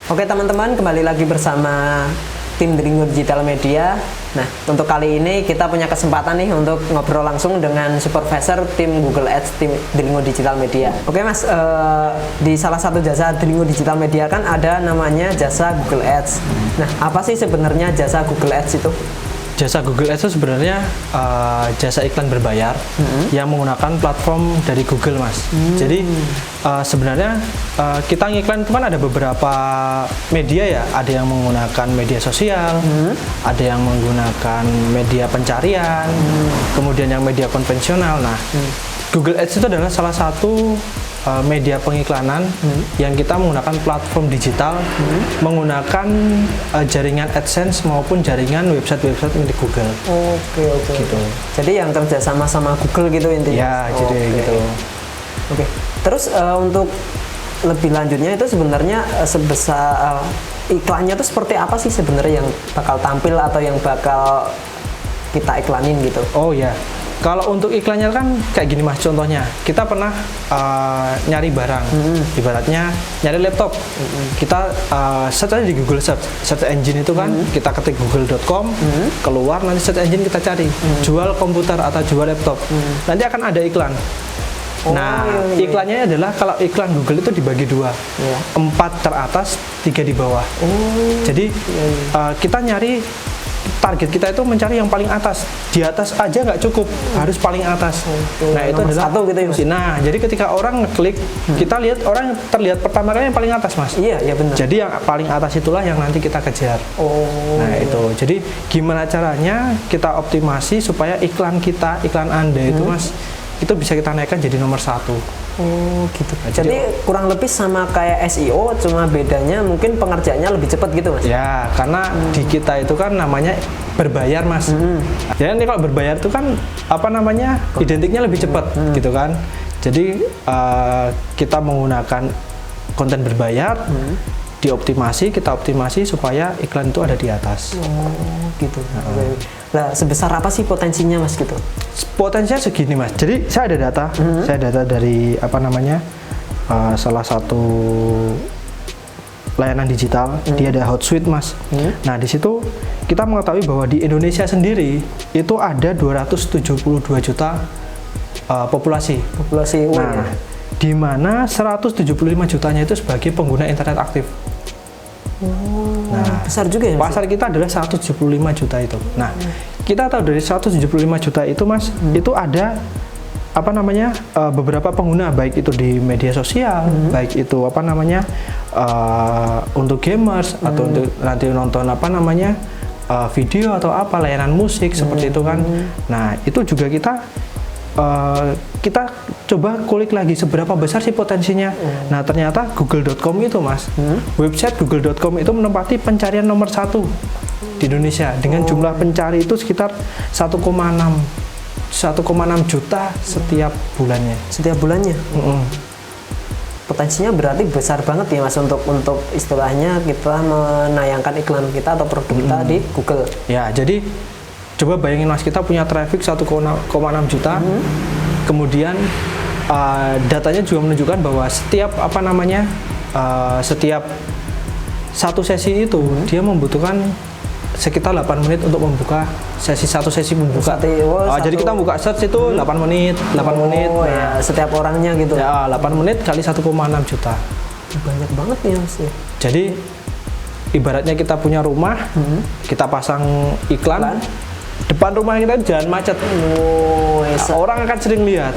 Oke teman-teman, kembali lagi bersama tim Delingo Digital Media. Nah, untuk kali ini kita punya kesempatan nih untuk ngobrol langsung dengan supervisor tim Google Ads tim Delingo Digital Media. Oke Mas, di salah satu jasa Delingo Digital Media kan ada namanya jasa Google Ads. Nah, apa sih sebenarnya jasa Google Ads itu? Jasa Google Ads itu sebenarnya jasa iklan berbayar yang menggunakan platform dari Google, Mas. Jadi sebenarnya kita ngiklan itu kan ada beberapa media ya, ada yang menggunakan media sosial, ada yang menggunakan media pencarian, kemudian yang media konvensional. Nah, Google Ads itu adalah salah satu media pengiklanan yang kita menggunakan platform digital, menggunakan jaringan AdSense maupun jaringan website-website milik Google. Oke. Gitu. Jadi yang kerja sama Google gitu intinya. Ya, jadi gitu. Oke. Terus untuk lebih lanjutnya itu sebenarnya sebesar iklannya itu seperti apa sih sebenarnya yang bakal tampil atau yang bakal kita iklanin gitu? Oh ya. Kalau untuk iklannya kan kayak gini Mas, contohnya kita pernah nyari barang, ibaratnya nyari laptop, kita search aja di Google search engine itu kan, kita ketik google.com, keluar nanti search engine kita cari, jual komputer atau jual laptop, nanti akan ada iklan. Iklannya adalah kalau iklan Google itu dibagi dua, 4 teratas, 3 di bawah. Jadi kita nyari, target kita itu mencari yang paling atas. Di atas aja nggak cukup, harus paling atas. Nah, itu adalah satu gitu ya, Mas? Nah, jadi ketika orang ngeklik, kita lihat orang terlihat pertama kali yang paling atas, Mas. Iya benar. Jadi yang paling atas itulah yang nanti kita kejar. Nah, itu. Jadi gimana caranya kita optimasi supaya iklan kita, iklan Anda itu, Mas, itu bisa kita naikkan jadi nomor 1. Gitu. Jadi kurang lebih sama kayak SEO, cuma bedanya mungkin pengerjaannya lebih cepat gitu Mas? Ya, karena di kita itu kan namanya berbayar Mas. Jadi kalau berbayar itu kan apa namanya, identiknya lebih cepat gitu kan. Jadi kita menggunakan konten berbayar, kita optimasi supaya iklan itu ada di atas. Gitu. Nah, sebesar apa sih potensinya Mas gitu? Potensinya segini Mas. Jadi saya ada data, dari apa namanya, salah satu layanan digital, dia ada Hotsuite Mas. Nah, di situ kita mengetahui bahwa di Indonesia sendiri itu ada 272 juta populasi. Nah, di mana 175 jutanya itu sebagai pengguna internet aktif. Nah, besar juga ya Mas? Pasar kita adalah 175 juta itu. Nah, kita tahu dari 175 juta itu Mas, itu ada apa namanya, beberapa pengguna, baik itu di media sosial, baik itu apa namanya, untuk gamers atau untuk nanti nonton apa namanya, video atau apa, layanan musik seperti itu kan. Nah, itu juga kita coba kulik lagi seberapa besar sih potensinya. Nah, ternyata google.com itu Mas, website google.com itu menempati pencarian nomor 1 di Indonesia dengan jumlah pencari itu sekitar 1,6 juta setiap bulannya. Potensinya berarti besar banget ya Mas untuk istilahnya kita menayangkan iklan kita atau produk kita di Google. Ya, jadi coba bayangin Mas, kita punya traffic 1,6 juta, kemudian datanya juga menunjukkan bahwa setiap apa namanya, setiap satu sesi itu dia membutuhkan sekitar 8 menit untuk membuka satu sesi membuka. Jadi kita buka search itu 8 menit. Nah, ya, setiap orangnya gitu. Ya, 8 menit kali 1,6 juta. Banyak banget ya Mas. Jadi ibaratnya kita punya rumah, kita pasang iklan. Depan rumah kita jangan macet. Orang akan sering lihat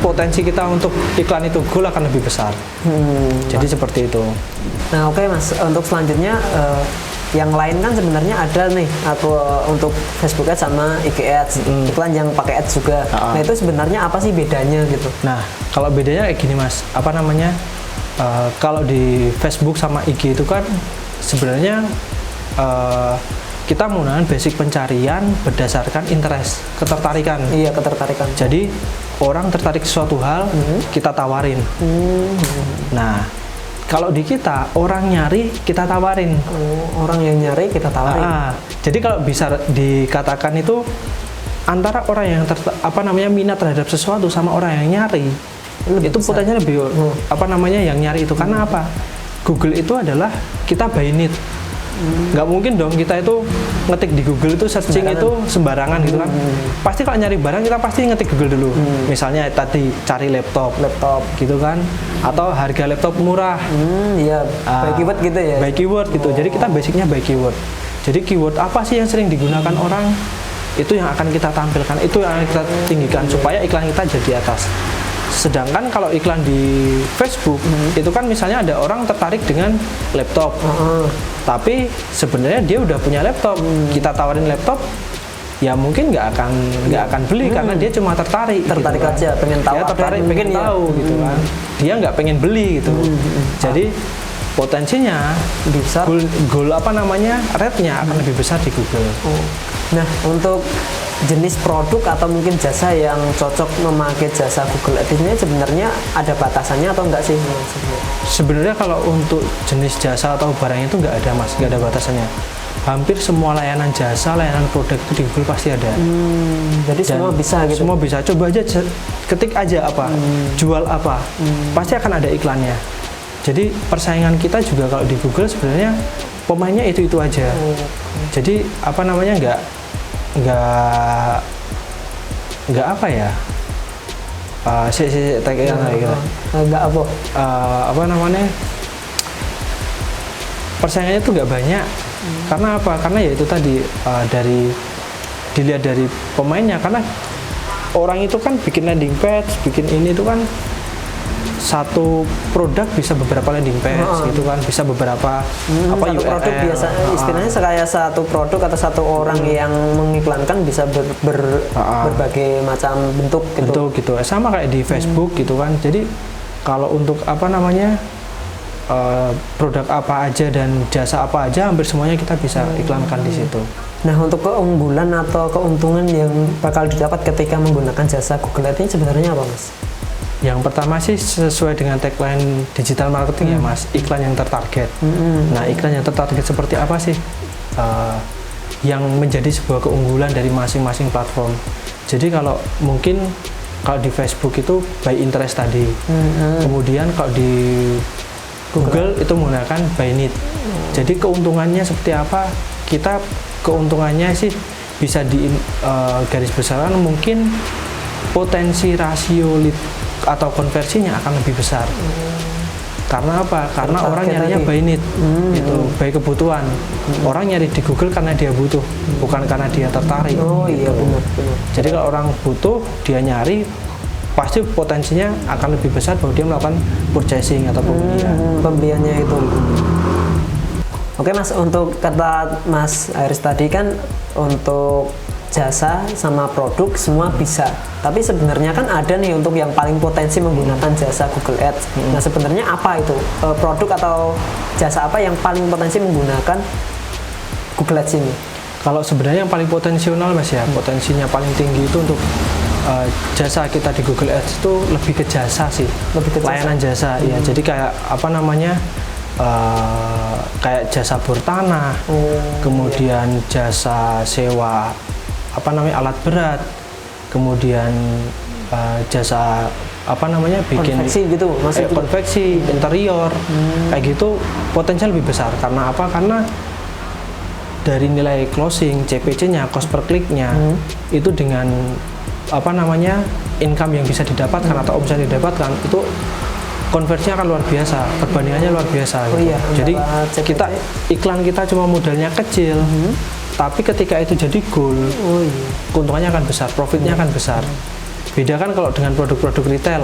potensi kita untuk iklan itu goal akan lebih besar. Jadi seperti itu. Nah, oke Mas, untuk selanjutnya yang lain kan sebenarnya ada nih atau untuk Facebook Ads sama IG Ads, iklan yang pakai Ads juga. Nah, itu sebenarnya apa sih bedanya gitu? Nah, kalau bedanya kayak gini Mas, apa namanya, kalau di Facebook sama IG itu kan sebenarnya kita menggunakan basic pencarian berdasarkan interest, ketertarikan. Iya, ketertarikan. Jadi orang tertarik sesuatu hal, kita tawarin. Nah, kalau di kita orang nyari kita tawarin. Orang yang nyari kita tawarin. Jadi kalau bisa dikatakan itu antara orang yang minat terhadap sesuatu sama orang yang nyari, itu potensinya lebih yang nyari itu. Karena apa? Google itu adalah kita by need. Nggak mungkin dong kita itu ngetik di Google itu searching itu sembarangan gitu kan. Pasti kalau nyari barang kita pasti ngetik Google dulu. Misalnya tadi cari laptop gitu kan, atau harga laptop murah. Iya, by keyword gitu ya. By keyword gitu. Jadi kita basicnya by keyword. Jadi keyword apa sih yang sering digunakan orang? Itu yang akan kita tampilkan, itu yang akan kita tinggikan supaya iklan kita jadi atas. Sedangkan kalau iklan di Facebook itu kan misalnya ada orang tertarik dengan laptop, tapi sebenarnya dia udah punya laptop, kita tawarin laptop, ya mungkin nggak akan beli karena dia cuma tertarik gitu kan. aja, pengen tahu, dia tertarik pengen tahu gitu kan, dia nggak pengen beli gitu. Jadi potensinya bisa goal apa namanya rate-nya akan lebih besar di Google. Nah, untuk jenis produk atau mungkin jasa yang cocok memakai jasa Google Ads ini sebenarnya ada batasannya atau enggak sih? Sebenarnya kalau untuk jenis jasa atau barang itu nggak ada mas, nggak ada batasannya. Hampir semua layanan jasa, layanan produk itu di Google pasti ada. Jadi Dan semua bisa gitu? Semua bisa, coba aja ketik aja apa, jual apa, pasti akan ada iklannya. Jadi persaingan kita juga kalau di Google sebenarnya pemainnya itu aja. Jadi apa namanya nggak apa ya? Nggak apa? Apa namanya? Persaingannya itu nggak banyak. Karena apa? Karena ya itu tadi dilihat dari pemainnya. Karena orang itu kan bikin landing page, bikin ini itu kan satu produk bisa beberapa landing page gitu kan, bisa beberapa apa satu URL. Produk biasa istilahnya kayak satu produk atau satu orang yang mengiklankan bisa berbagai macam bentuk gitu. Sama kayak di Facebook gitu kan. Jadi kalau untuk apa namanya produk apa aja dan jasa apa aja hampir semuanya kita bisa iklankan di situ. Nah, untuk keunggulan atau keuntungan yang bakal didapat ketika menggunakan jasa Google Ads ini sebenarnya apa, Mas? Yang pertama sih sesuai dengan tagline digital marketing ya mas, iklan yang tertarget. Nah iklan yang tertarget seperti apa sih yang menjadi sebuah keunggulan dari masing-masing platform. Jadi kalau mungkin kalau di Facebook itu by interest tadi, kemudian kalau di Google itu menggunakan by need. Jadi keuntungannya seperti apa? Kita keuntungannya sih bisa di garis besaran mungkin potensi rasio lead atau konversinya akan lebih besar. Karena apa? Karena orang nyarinya by need, gitu, by kebutuhan. Orang nyari di Google karena dia butuh, bukan karena dia tertarik. Oh iya, benar. Jadi kalau orang butuh, dia nyari, pasti potensinya akan lebih besar bahwa dia melakukan purchasing atau pembeliannya itu. Oke mas, untuk kata Mas Haris tadi kan untuk jasa sama produk semua bisa, tapi sebenarnya kan ada nih untuk yang paling potensi menggunakan jasa Google Ads. Nah sebenarnya apa itu produk atau jasa apa yang paling potensi menggunakan Google Ads ini? Kalau sebenarnya yang paling potensial mas ya, potensinya paling tinggi itu untuk jasa kita di Google Ads itu lebih ke jasa sih, layanan jasa ya. Jadi kayak apa namanya? Kayak jasa bor tanah, kemudian jasa sewa apa namanya alat berat, kemudian jasa apa namanya bikin konveksi gitu, konveksi interior, kayak gitu potensial lebih besar. Karena apa? Karena dari nilai closing CPC-nya, cost per kliknya itu dengan apa namanya income yang bisa didapatkan atau omset yang didapatkan itu konversinya akan luar biasa, perbandingannya luar biasa. Gitu. Jadi kita iklan kita cuma modalnya kecil, tapi ketika itu jadi goal, keuntungannya akan besar, profitnya akan besar. Beda kan kalau dengan produk-produk retail.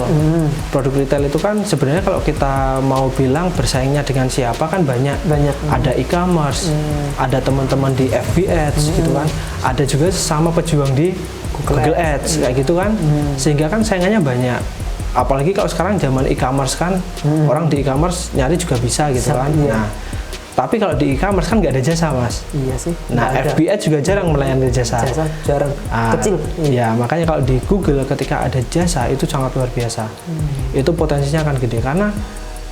Produk retail itu kan sebenarnya kalau kita mau bilang bersaingnya dengan siapa kan banyak. Ada e-commerce, ada teman-teman di FB Ads gitu kan, ada juga sama pejuang di Google Ads kayak gitu kan, sehingga kan saingannya banyak. Apalagi kalau sekarang zaman e-commerce kan, orang di e-commerce nyari juga bisa gitu kan. Nah, tapi kalau di e-commerce kan nggak ada jasa mas. Iya sih. Nah FB Ads juga jarang melayani jasa. Jarang. Kecil. Ya makanya kalau di Google ketika ada jasa itu sangat luar biasa. Itu potensinya akan gede karena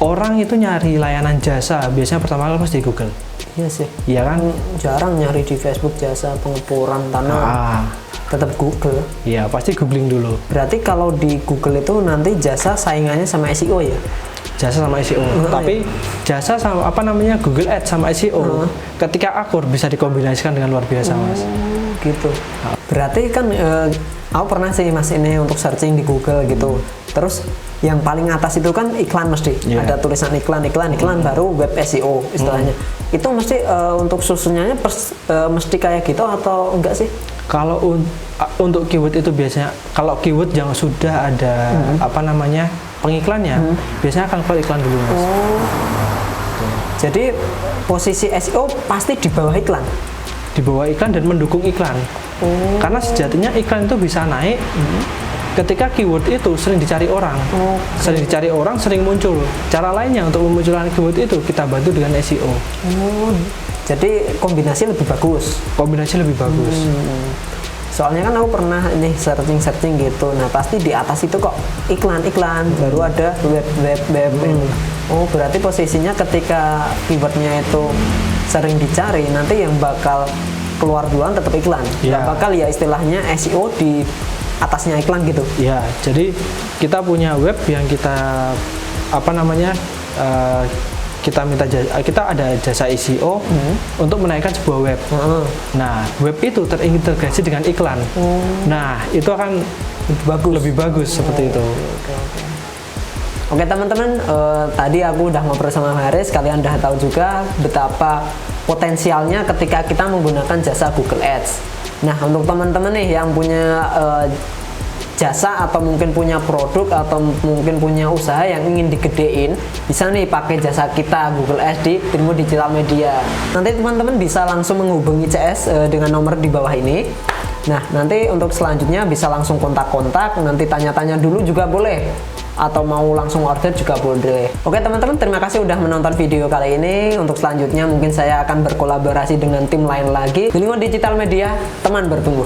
orang itu nyari layanan jasa biasanya pertama kali pasti di Google. Iya sih. Iya kan. Jarang nyari di Facebook jasa pengeboran tanah. Tetap Google. Iya pasti googling dulu. Berarti kalau di Google itu nanti jasa saingannya sama SEO ya? jasa sama SEO. Tapi jasa sama apa namanya Google Ads sama SEO ketika akur bisa dikombinasikan dengan luar biasa, Mas. Gitu. Berarti kan aku pernah sih Mas ini untuk searching di Google gitu. Terus yang paling atas itu kan iklan mesti. Ada tulisan iklan baru web SEO istilahnya. Itu mesti untuk susunannya mesti kayak gitu atau enggak sih? Kalau untuk keyword itu biasanya kalau keyword yang sudah ada apa namanya pengiklannya, biasanya akan keluar iklan dulu, Mas. Jadi posisi SEO pasti di bawah iklan. Di bawah iklan dan mendukung iklan. Karena sejatinya iklan itu bisa naik ketika keyword itu sering dicari orang. Sering dicari orang, sering muncul. Cara lainnya untuk memunculkan keyword itu kita bantu dengan SEO. Jadi kombinasi lebih bagus. Kombinasi lebih bagus. Soalnya kan aku pernah ini searching gitu. Nah, pasti di atas itu kok iklan baru ada web. Oh, berarti posisinya ketika keywordnya itu sering dicari, nanti yang bakal keluar duluan tetap iklan. Nggak bakal ya istilahnya SEO di atasnya iklan gitu. Ya, jadi kita punya web yang kita apa namanya kita ada jasa SEO untuk menaikkan sebuah web. Nah, web itu terintegrasi dengan iklan. Nah, itu akan lebih bagus seperti itu. Oke teman-teman, tadi aku udah ngobrol sama Haris, kalian udah tahu juga betapa potensialnya ketika kita menggunakan jasa Google Ads. Nah, untuk teman-teman nih yang punya jasa atau mungkin punya produk atau mungkin punya usaha yang ingin digedein, bisa nih pakai jasa kita Google Ads di Dringo Digital Media. Nanti teman-teman bisa langsung menghubungi CS dengan nomor di bawah ini. Nah, nanti untuk selanjutnya bisa langsung kontak-kontak, nanti tanya-tanya dulu juga boleh, atau mau langsung order juga boleh. Oke teman-teman, terima kasih udah menonton video kali ini. Untuk selanjutnya mungkin saya akan berkolaborasi dengan tim lain lagi. Dringo Digital Media, teman bertumbuh.